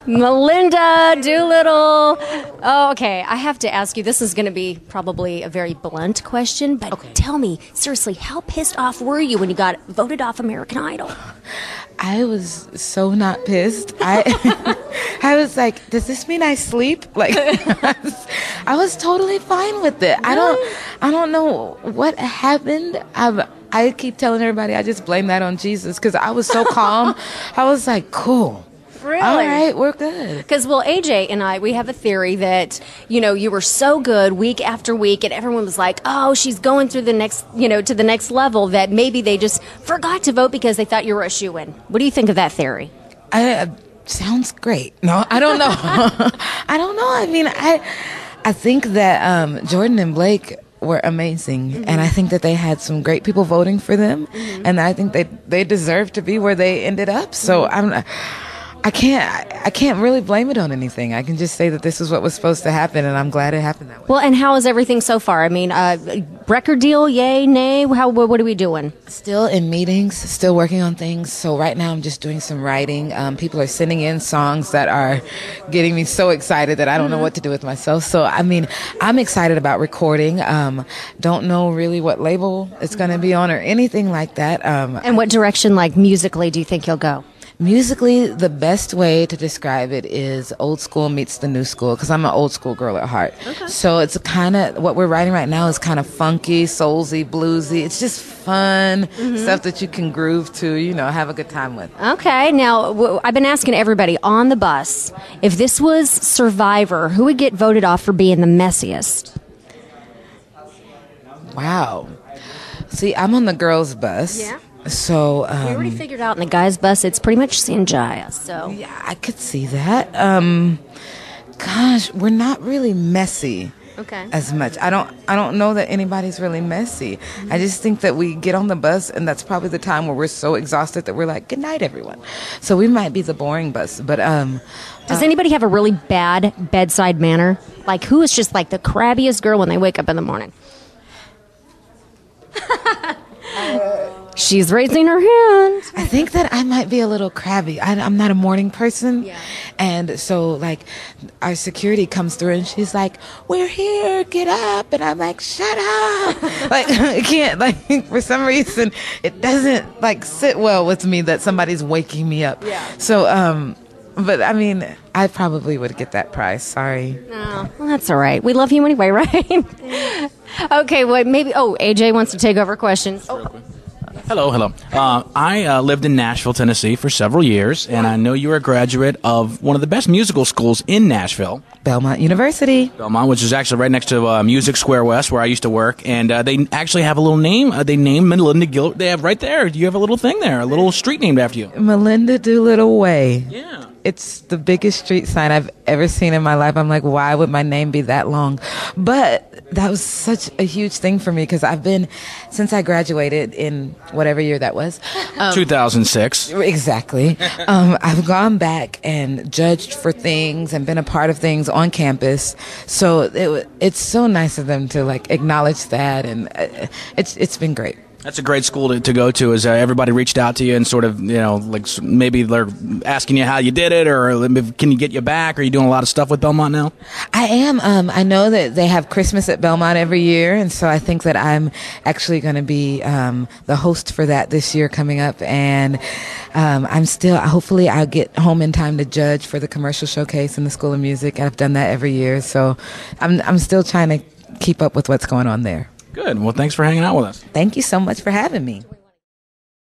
Melinda Doolittle. Oh, okay. I have to ask you, this is going to be probably a very blunt question, but tell me, seriously, how pissed off were you when you got voted off American Idol? I was so not pissed. I was like, does this mean I sleep? Like, I was totally fine with it. I don't know what happened. I keep telling everybody I just blame that on Jesus because I was so calm. I was like, cool. Really? All right, we're good. Because, well, AJ and I, we have a theory that, you were so good week after week, and everyone was like, oh, she's going through the next, to the next level, that maybe they just forgot to vote because they thought you were a shoo-in. What do you think of that theory? Sounds great. No, I don't know. I don't know. I mean, I think that Jordan and Blake were amazing, and I think that they had some great people voting for them, and I think they deserve to be where they ended up. So I can't really blame it on anything. I can just say that this is what was supposed to happen, and I'm glad it happened that way. Well, and how is everything so far? I mean, record deal, yay, nay? What are we doing? Still in meetings, still working on things. So right now I'm just doing some writing. People are sending in songs that are getting me so excited that I don't know what to do with myself. So, I mean, I'm excited about recording. Don't know really what label it's going to be on or anything like that. And what direction, like musically, do you think you'll go? Musically, the best way to describe it is old school meets the new school, because I'm an old school girl at heart. Okay. So it's kind of, what we're writing right now is kind of funky, soulsy, bluesy. It's just fun stuff that you can groove to, have a good time with. Okay. Now, I've been asking everybody on the bus, if this was Survivor, who would get voted off for being the messiest? Wow. See, I'm on the girls' bus. Yeah. So we already figured out in the guys' bus it's pretty much Sanjaya. So yeah, I could see that. Gosh, we're not really messy. As much. I don't know that anybody's really messy. I just think that we get on the bus, and that's probably the time where we're so exhausted that we're like, good night, everyone. So we might be the boring bus. But does anybody have a really bad bedside manner? Like, who is just like the crabbiest girl when they wake up in the morning? She's raising her hand. I think that I might be a little crabby. I'm not a morning person. Yeah. And so, like, our security comes through and she's like, we're here, get up. And I'm like, shut up. Like, I can't, like, for some reason, it doesn't, like, sit well with me that somebody's waking me up. Yeah. So, but, I mean, I probably would get that prize. Sorry. Oh, well, that's all right. We love you anyway, right? Okay, well, maybe, AJ wants to take over questions. Hello. I lived in Nashville, Tennessee for several years, and I know you were a graduate of one of the best musical schools in Nashville. Belmont University. Belmont, which is actually right next to Music Square West, where I used to work, and they actually have a little name. They named Melinda Doolittle. They have right there. You have a little thing there, a little street named after you. Melinda Doolittle Way. Yeah. It's the biggest street sign I've ever seen in my life. I'm like, why would my name be that long? But that was such a huge thing for me because I've been, since I graduated in whatever year that was. 2006. Exactly. I've gone back and judged for things and been a part of things on campus. So it's so nice of them to like acknowledge that, and it's been great. That's a great school to go to. Is everybody reached out to you and sort of, like maybe they're asking you how you did it, or can you get you back? Are you doing a lot of stuff with Belmont now? I am. I know that they have Christmas at Belmont every year, and so I think that I'm actually going to be the host for that this year coming up. And hopefully I'll get home in time to judge for the commercial showcase in the School of Music. I've done that every year, so I'm still trying to keep up with what's going on there. Good. Well, thanks for hanging out with us. Thank you so much for having me.